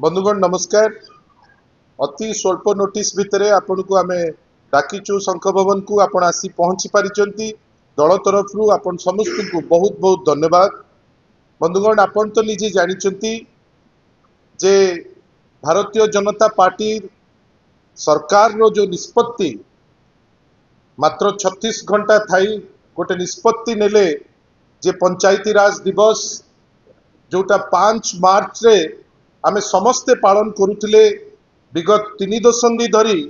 बंधुगण नमस्कार। अति स्वल्प नोटिस भितर आपण को आमे डाकिचु शंख भवन को आपण आसी पहुंची पारिचंती। दल तरफ आपण समस्त को बहुत बहुत धन्यवाद। बंधुगण आपण तो निजे जानिचंती जे भारतीय जनता पार्टी सरकार रो जो निष्पत्ति मात्र 36 घंटा थाई गोटे निष्पत्ति नेले जे पंचायती राज दिवस जोटा 5 मार्च रे आमे समस्ते पालन करुथिले विगत 3 दशंधि धरी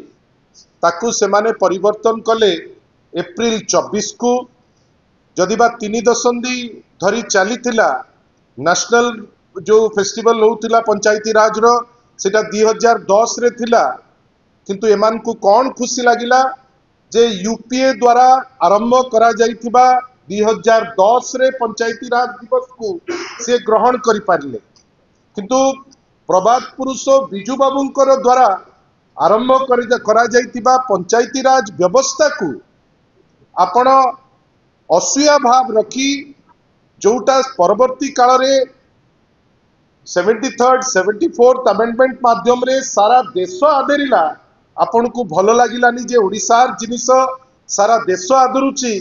ताकू सेमाने परिवर्तन कले एप्रिल 24 को जदि बा 3 दशंधि धरी चलीथिला नेशनल जो फेस्टिवल होउथिला पंचायती राज रो सेटा 2010 रे थिला। किंतु एमान को कौन खुशी लागिला जे यूपीए द्वारा आरंभ करा जाइथिबा 2010 रे पंचायती राज दिवस को से ग्रहण करि पारिले। किंतु प्रभात पुरुष बिजू बाबूंकर द्वारा आरंभ करा जाइथिबा पंचायती राज व्यवस्था को आपण असूया भाव रखी जोटा परवर्ती काल रे 73rd 74th अमेंडमेंट माध्यम रे सारा देश आदरिला। आपण को भल लागिलानी जे ओडिसार जिनिस सारा देश आदरुची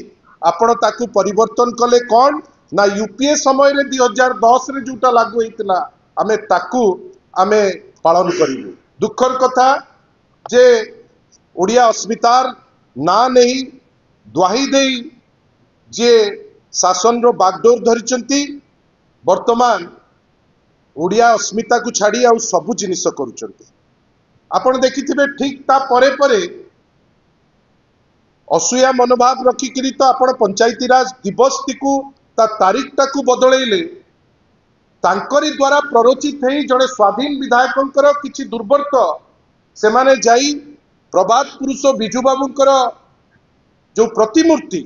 आपण ताकू परिवर्तन कले कौन ना यूपीए समय रे 2010 रे जोटा लागू होइतिला आमे ताकू आमे पालन करिबु। दुखर कथा जे ओडिया अस्मितार ना नहीं द्वाही देई जे शासन रो बागडोर धरिचंती वर्तमान ओडिया अस्मिता को छाड़ी आउ सबु जिनिस करूचंती। आपण देखिथिबे ठीक ता परे परे असूया मनोभाव रखिकिरी तो आपण पंचायती राज दिवस को ता तारीख टाकू बदलैले तांकरी द्वारा प्ररोचित है जड़े स्वाधीन विधायकों किछि दुर्वर्त से माने जाई प्रभात पुरुष बिजू बाबूंकर जो प्रतिमूर्ति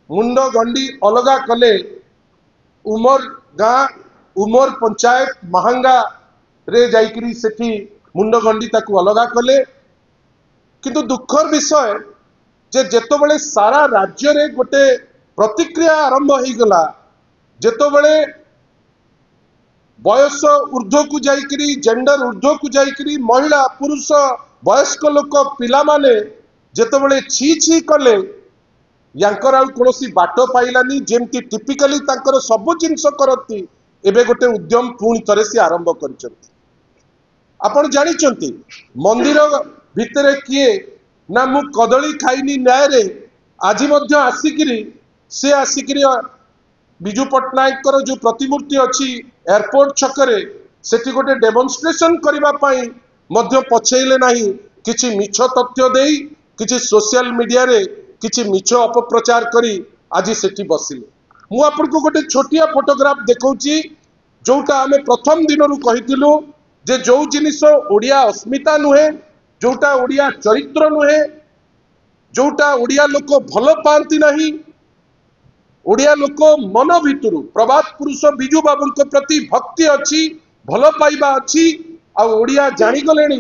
मुंड गंडी अलगा कले उमर गाँ उमर पंचायत महांगा रे जाइकरी सेठी मुंड गंडी ताकू अलगा कले। किंतु दुखर विषय जे जेतोबेले सारा राज्य रे गोटे प्रतिक्रिया आरंभ हो गला जेतोबेले बयस ऊर्ध्व को जाइकरी जेंडर ऊर्ध्व को जाइकरी महिला पुरुष वयस्क लोक पिला माने जेतोबेले छी छी कले यांकर आउ कोनोसी बाटो पाइलानी जेमती टिपिकली तांकर सब जिंस करती एबे गोटे उद्यम पुणी थरे से आरंभ करचंती। आपण जानिचंती मंदिर भितरे किए ना मु कदली खाइनी न्याय रे आज मध्य आसिकिरी से आसिकिरी बिजू पट्टनायक जो प्रतिमूर्ति अच्छी एयरपोर्ट छकरे सेठी गोटे डेमोन्स्ट्रेशन करबा पई मध्य पछेइले नाही किछि मिछ तथ्य देई किछि सोशल मीडिया रे किछि मिछ अपप्रचार करी आज सेठी बसिले। मु आपन को गोटे छोटिया फोटोग्राफ देखौची जोटा आमे प्रथम दिनरु कहितिलु जे जो जिनिस ओडिया अस्मिता नुहे जोटा ओडिया चरित्र नुहे जोटा ओडिया लोक भल पाती नहीं ओडिया लोक मन भितरु प्रभात पुरुष बिजू बाबू प्रति भक्ति अच्छी भल पाइबा अच्छी आ ओडिया जानिगलेनी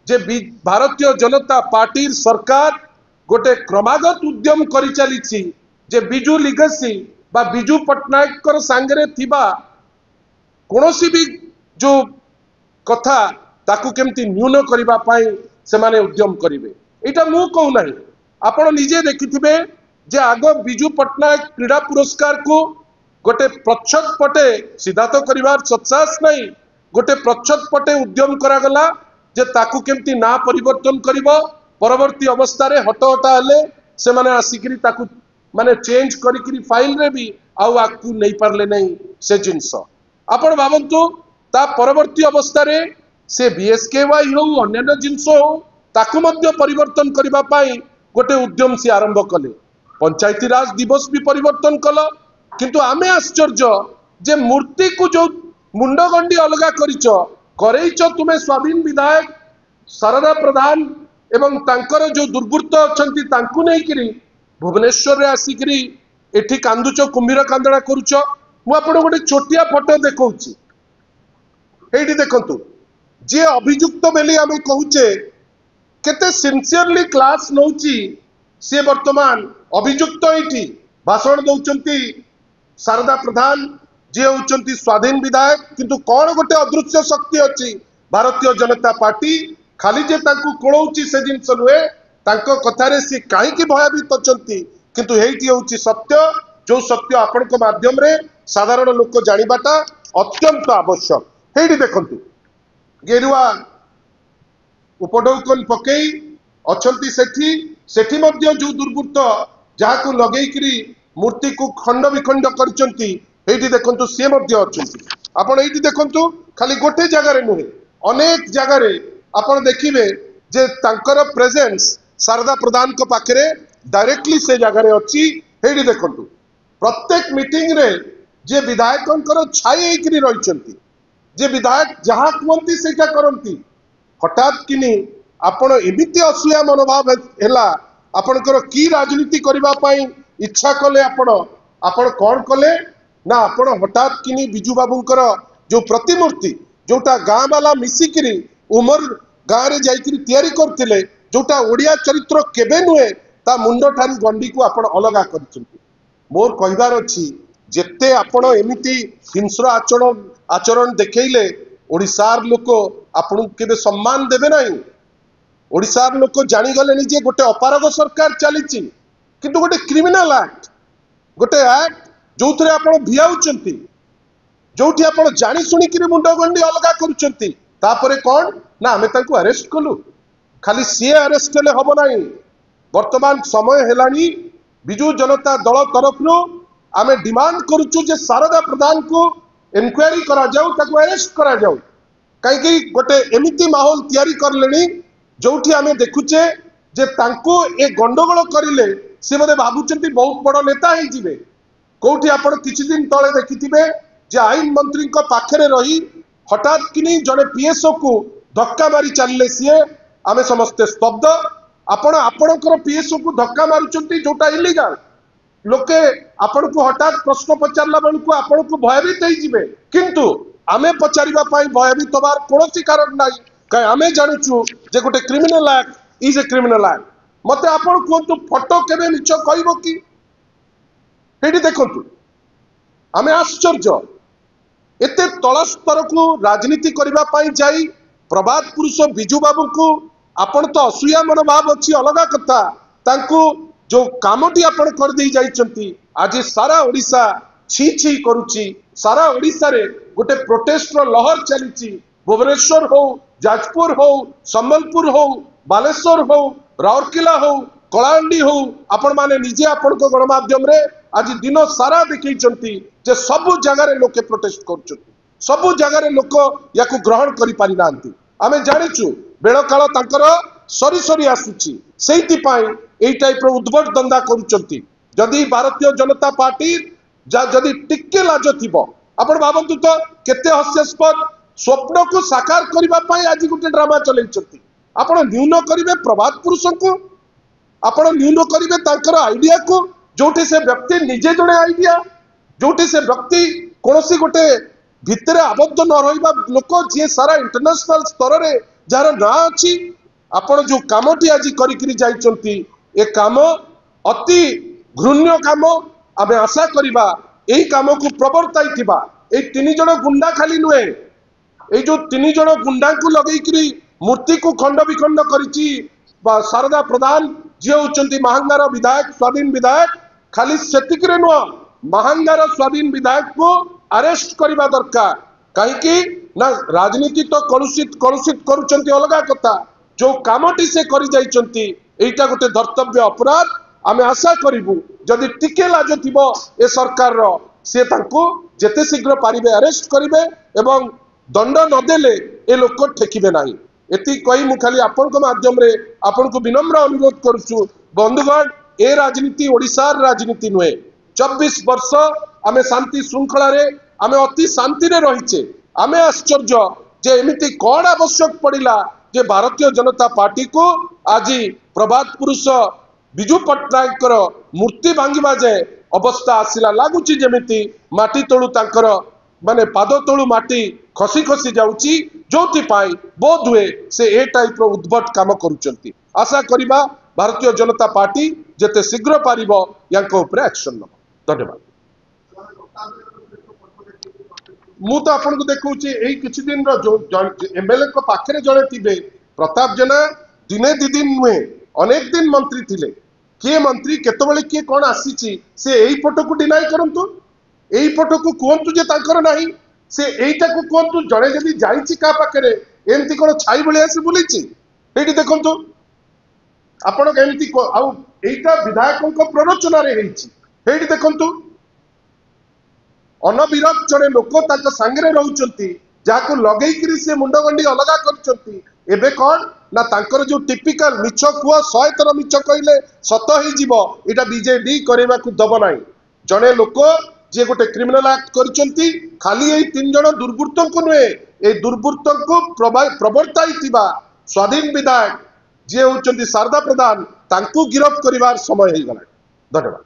जे भारतीय जनता पार्टी सरकार गोटे क्रमागत उद्यम करि चलीछि जे बिजू लिगेसी बा बिजू पट्टनायक सांगरे थिबा कोनोसी भी जो कथा ताकू केमती न्यून करबा पाई से माने उद्यम करिवे। एटा मु कहू नाही आपण निजे देखिथिबे जे आग बिजू पट्टनायक क्रीड़ा पुरस्कार को गोटे प्रच्छद पटे सीधा तो करिवार सत्साहस नहीं गोटे प्रच्छद पटे उद्यम करागला जे ताकू केमती ना परिवर्तन करिवो परवर्ती अवस्था रे हटहटा हेले से माने आसिकरी ताकू माने चेंज करिकरी फाइल रे भी आउ आकू नहीं पारले नहीं से जिंस आपण भावंतु ता परवर्ती अवस्था रे से बीएसकेवाई हो अन्य जिंस हो ताकू मध्य परिवर्तन करबा पाई गोटे उद्यम से आरंभ कले पंचायती राज दिवस भी परिवर्तन कल। किंतु आमे आश्चर्य जे मूर्ति को जो मुंड गंडी अलगा करैच तुमे स्वाधीन विधायक शारदा प्रधान एवं तांकर जो दुर्वृत्त अछंती तांकू नै करी भुवनेश्वर रे आसिकरी एठी कांदुच कुंभीर कांदड़ा करूच। मु आपण गोटे छोटिया फोटो देखौची एठी देखंतु जे अभियुक्त बेली आमे कहूचे केते सिंसियरली क्लास नौची से वर्तमान अभियुक्त एठी भाषण दौचंती शारदा प्रधान जे होचंती स्वाधीन विधायक किंतु कौन गोटे अदृश्य शक्ति अच्छी भारतीय जनता पार्टी खाली जे तांकु कोळौची से जिंस नुहे तांको कथारे सी काहेकि भयभीत अछंती किंतु हेइटी होउची सत्य जो सत्य आपनक माध्यम रे साधारण लोक जानिबाटा अत्यंत आवश्यक। हेइटी देखंतु गेरुआ उपडौकन पकई अछंती सेठी सेठी मध्य जो दुर्बृत्त जाहाकु लगेइकरी मूर्ति को खंड विखंड करचंती हेइटी देखंतु से मध्य अछंती। आपण एइटी देखंतु खाली गोटे जगह रे नुहे अनेक जगह रे आपण देखिबे जे तांकर प्रेजेंस शारदा प्रधान को पाखरे डायरेक्टली से जगह रे अछि। हेइटी देखंतु प्रत्येक मीटिंग रे जे विधायकंकर छाई हेइकरी रहिचंती जे विधायक जहाँ कहती सेटा करती हठात किनी आपण एमिति असूया मनोभाव हैला आपणकर की राजनीति करबा पई इच्छा कले आपण कौन कले ना आपण हठात किनी बिजू बाबूंकर जो प्रतिमूर्ति जोटा गाँ वाला मिसिकिरी उमर गाँ रे जाइकिरी तैयारी करथिले जोटा ओडिया चरित्र केबे नुहे ता मुंड ठारी गंडी को आपण अलगा करछंती। मोर कहबार अछि जेते आपण एमिति हिंस्र आचरण देखैले ओडिसार लोक आपण केबे सम्मान देबे नाही। ओडिसार लोक जानी गलेनी जे गोटे अपारग सरकार चलीची किंतु गोटे क्रिमिनल एक्ट गोटे एक्ट जोथरे आपण भियाउचंती जोठी आपण जानी सुनी कि मुंड गंडी अलगा करूचंती तापरे कोन ना हमें तांको अरेस्ट कलु खाली सी अरेस्ट हेले हबो नाही। वर्तमान समय हेलानी बिजू जनता दल तरफ आमे डिमांड करूचु जे शारदा प्रधान को इनक्वायरी करा जाऊ ताको अरेस्ट करा जाऊ कहीं गोटे एमिति माहौल तैयारी करलेनी जोठी आमे देखुचे जे तांको ए गंडगोल करिले से मते भाबुचंती बहुत बड़ नेता ही जिवे कोठी आपण किछि दिन तळे देखिथिबे जे आईन मंत्री को पाखरे रही हठात किनी जने पीएसओ को धक्का मारी चलले सीए आमे समस्ते स्तब्ध। आपणकर पीएसओ को धक्का मारुचंती जोटा इलीगल लोके आपण को हठात प्रश्न पचारला बेल को आपण को भयभीत हो जिवे किंतु आमे पचारिबा पई भयभीत होबार कोनोसी कारण नाही कय आमे जानुचु जे गोटे criminal act is a criminal act. मते आपण कोंतु फोटो केबे मिछ कहइबो कि हेडी देखंतु आमे आश्चर्य एते तळ स्तर को राजनीति करबा पई जाई प्रभात पुरुष बिजू बाबू को आपण तो असूया मनोभाव अछि अलगा कथा तांको जो कामटी आपण कर दे जाइचंती आज सारा ओडिसा छी छी करूची सारा ओडिसा रे गोटे प्रोटेस्ट रो लहर चलीची भुवनेश्वर हो जाजपुर हो संबलपुर हो बालेश्वर हो राउरकेला हो कलाहांडी हो आपण माने निजे आपण को गणमाध्यम रे आज दिन सारा देखैचंती जे सब जगह रे लोके प्रोटेस्ट करचंती सब जगह रे लोक याकू ग्रहण करि पारि नांती। आमे जानिचु बेळ काल तांकर सरी सरी आसुची सेति पई एई टाइप रो उद्भट दंदा करूचंती। जदि भारतीय जनता पार्टी जदि टिके लाज थिबो आपण भाबंतु तो केते हास्यास्पद स्वप्न को साकार करबा पई आज गुटे ड्रामा चलैचंती। आपण न्यून करिवे प्रभात पुरुष को आपण न्यून करिवे तांकर आइडिया को जोठी से व्यक्ति निजे जणे आइडिया जोठी से व्यक्ति कोनोसी गोटे भितरे आबद्ध न रहिबा लोक जे सारा इंटरनेशनल स्तर रे जार ना अछि आपण जो कामटी आज करिकरी जाइचंती ए काम अति घृण्य काम आमे आशा करिबा एही काम को प्रवर्ताई थिबा ए तीन जण गुंडा खाली नुहे ए जो तीन जण गुंडा को लगेइकरी मूर्ति को खंड विखंड करिची शारदा प्रधान जे होचंती महांगार विधायक स्वाधीन विधायक खाली सेतिकरे नुह महांगार स्वाधीन विधायक को अरेस्ट करबा दरकार कहीं ना राजनीति तो कलुषित कलुषित करुचंती अलगा कथा जो कामटी से करि जाइचंती एटा गोटे धर्तव्य अपराध। आमे आशा करिबु जदि टिके लाज थिबो ए सरकार रो से तांको जेते शीघ्र पारिबे अरेस्ट करिवे एवं दंड न देले ए लोक ठेकिबे नाही। एति कहि मु खाली आपन को माध्यम रे आपन को विनम्र अनुरोध करूछु बंधुगण ए राजनीति ओडिसार राजनीति नुहे 24 वर्ष आमे शांति श्रृंखला रे आमे अति शांति रे रहिचे आमे आश्चर्य जे एमिति कोन आवश्यक पड़िला जे भारतीय जनता पार्टी को आज प्रभात पुरुष बिजू पट्टनायक मूर्ति भांगिबा जे अवस्था आसिला लागुची जेमिति माटी तळु तांकर माने पाद तळु माटी खसी खसी जाउची जोथि पाई बोध हुए से ए टाइप रो उद्भट काम करूचंती। आशा करिबा भारतीय जनता पार्टी जेते शीघ्र पारिबो यांको ऊपर एक्शन नबो। धन्यवाद। मु तो आपन को देखौची एई किछि दिन रो जो एमएलए को पाखरे जणे थिबे प्रताप जेना दिने दि दिन नुहे अनेक दिन मंत्री थिले किए मंत्री केतबेले किए कोन आसीची से एई फोटो को डिनाई करंतु एई फोटो को कोंतु जे तांकर नाही से एईटा को कोंतु जणे जदी जाईची का पाखरे एमती कोन छाई बळे आसी बुलीची एठी देखंतु आपण एमती आउ एईटा विधायकों को प्ररोचना रे हेची एठी देखंतु अनविरत जड़े लोक सांगे रोचंती जहां लगेकरी से मुंडगंडी अलगा करचंती एबे कौन ना तांकर जो टिपिकल मिछ कुआ 100 थर मिछ कहले सत ही जीवो एटा बीजेडी करेबा को दब नाही जड़े लोक जे गोटे क्रिमिनल एक्ट करचंती खाली एई तीन जण दुर्बृत्तों को नुए ए दुर्बृत्तों को प्रवर्ताइतिबा स्वाधीन विधायक जे होचंती शारदा प्रधान तांको गिरफ्त करिवार समय हे गला धन्यवाद।